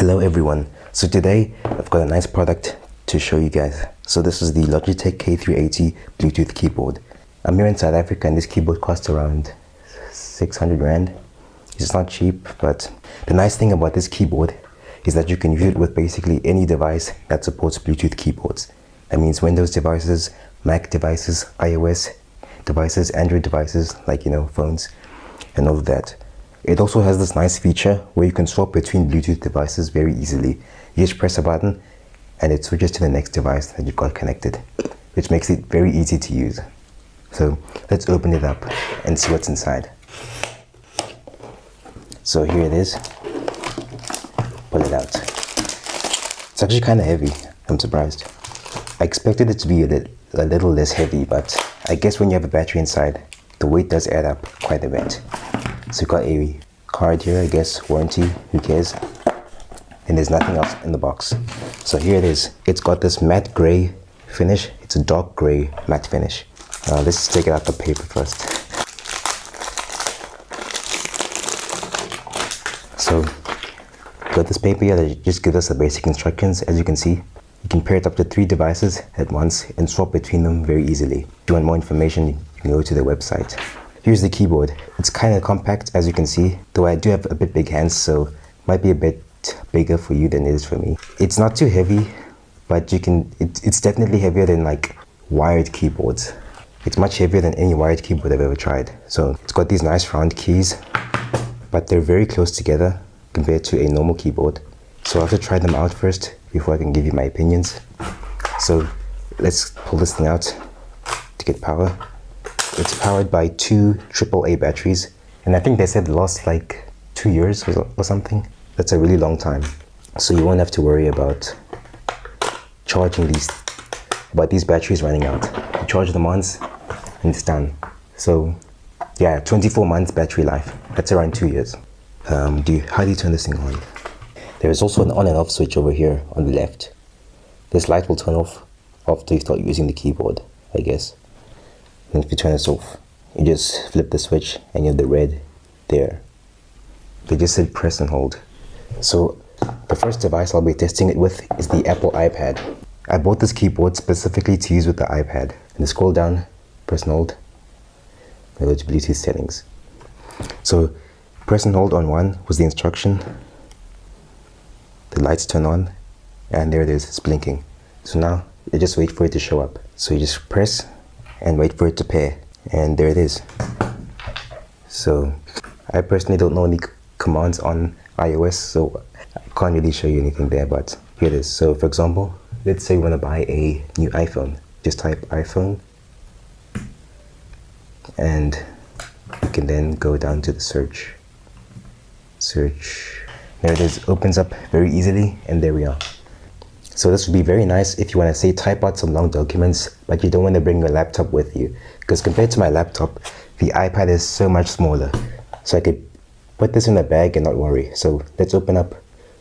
Hello everyone. So today I've got a nice product to show you guys. So this is the Logitech K380 Bluetooth keyboard. I'm here in South Africa and this keyboard costs around 600 Rand. It's not cheap, but the nice thing about this keyboard is that you can use it with basically any device that supports Bluetooth keyboards. That means Windows devices, Mac devices, iOS devices, Android devices, like phones and all of that. It also has this nice feature where you can swap between Bluetooth devices very easily. You just press a button and it switches to the next device that you've got connected, which makes it very easy to use. So let's open it up and see what's inside. So here it is. Pull it out. It's actually kind of heavy. I'm surprised. I expected it to be a little less heavy, but I guess when you have a battery inside, the weight does add up quite a bit. So you got a card here, I guess, warranty, who cares? And there's nothing else in the box. So here it is. It's got this matte gray finish. It's a dark gray matte finish. Let's take it out the paper first. So got this paper here that just gives us the basic instructions. As you can see, you can pair it up to 3 devices at once and swap between them very easily. If you want more information, you can go to their website. Here's the keyboard. It's kind of compact, as you can see, though I do have a bit big hands, so it might be a bit bigger for you than it is for me. It's not too heavy, but it's definitely heavier than like wired keyboards. It's much heavier than any wired keyboard I've ever tried. So it's got these nice round keys, but they're very close together compared to a normal keyboard. So I have to try them out first before I can give you my opinions. So let's pull this thing out to get power. It's powered by 2 AAA batteries, and I think they said it lasts like 2 years or something. That's a really long time. So you won't have to worry about charging these batteries running out. You charge them once and it's done. So yeah, 24 months battery life. That's around 2 years. How do you turn this thing on? There is also an on and off switch over here on the left. This light will turn off after you start using the keyboard, I guess. And if you turn this off, you just flip the switch and you have the red there. They just said press and hold. So the first device I'll be testing it with is the Apple iPad. I bought this keyboard specifically to use with the iPad. And to scroll down, press and hold, and go to Bluetooth settings. So press and hold on 1 was the instruction. The lights turn on, and there it is, it's blinking. So now you just wait for it to show up. So you just press and wait for it to pair, and there it is. So I personally don't know any commands on iOS, so I can't really show you anything there, but here it is. So for example, let's say we want to buy a new iPhone. Just type iPhone, and you can then go down to the search. There it is, opens up very easily, and there we are. So this would be very nice if you want to say type out some long documents, but you don't want to bring your laptop with you. Because compared to my laptop, the iPad is so much smaller. So I could put this in a bag and not worry. So let's open up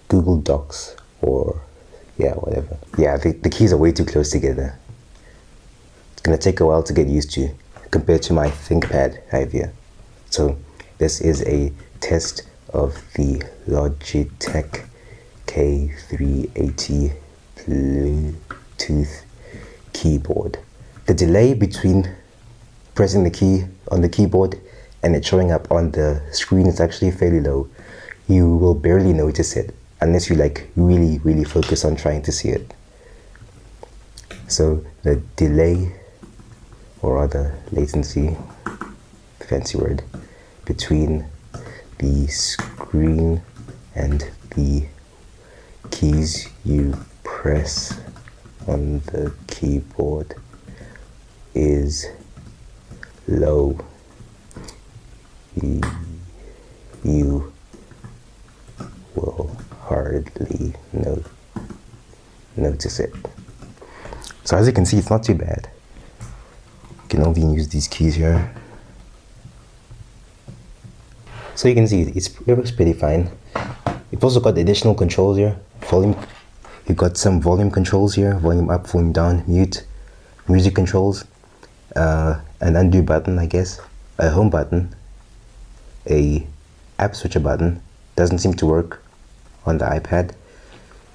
Google Docs or whatever. Yeah, the keys are way too close together. It's going to take a while to get used to compared to my ThinkPad I have here. So this is a test of the Logitech K380 Bluetooth keyboard. The delay between pressing the key on the keyboard and it showing up on the screen is actually fairly low. You will barely notice it unless you really focus on trying to see it. So the delay, or rather latency, fancy word, between the screen and the keys you press on the keyboard is low. You will hardly notice it. So as you can see, it's not too bad. You can only use these keys here. So you can see it works pretty fine. You've also got additional controls here. Volume. You've got some volume controls here. Volume up, volume down, mute, music controls, an undo button, I guess, a home button, a app switcher button. Doesn't seem to work on the iPad.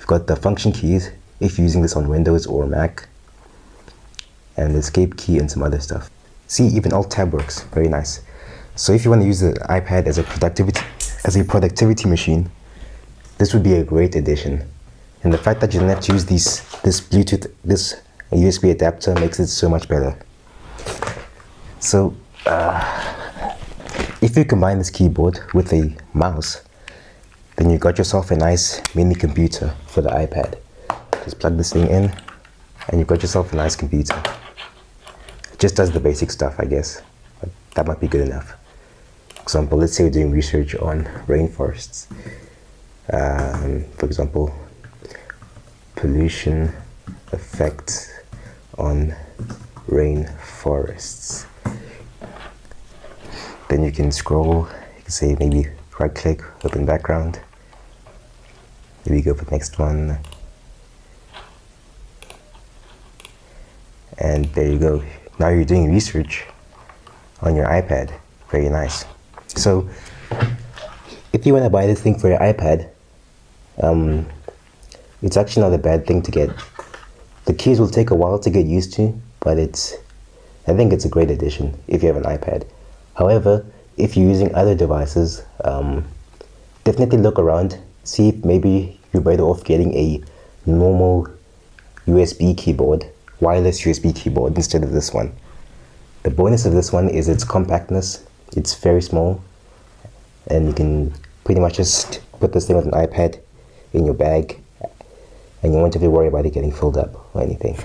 got the function keys if you're using this on Windows or Mac, and the escape key and some other stuff. See, even Alt Tab works. Very nice. So if you want to use the iPad as a productivity machine, this would be a great addition. And the fact that you don't have to use this USB adapter makes it so much better. So if you combine this keyboard with a mouse, then you got yourself a nice mini computer for the iPad. Just plug this thing in and you've got yourself a nice computer. It just does the basic stuff, I guess, but that might be good enough. For example, let's say we're doing research on rainforests. For example, pollution effects on rainforests. Then you can scroll, you can say maybe right click, open background. Maybe go for the next one. And there you go. Now you're doing research on your iPad. Very nice. So if you want to buy this thing for your iPad, it's actually not a bad thing to get. The keys will take a while to get used to, but I think it's a great addition if you have an iPad. However, if you're using other devices, definitely look around, see if maybe you're better off getting a normal USB keyboard, wireless USB keyboard instead of this one. The bonus of this one is its compactness. It's very small, and you can pretty much just put this thing with an iPad in your bag, and you won't have to worry about it getting filled up or anything.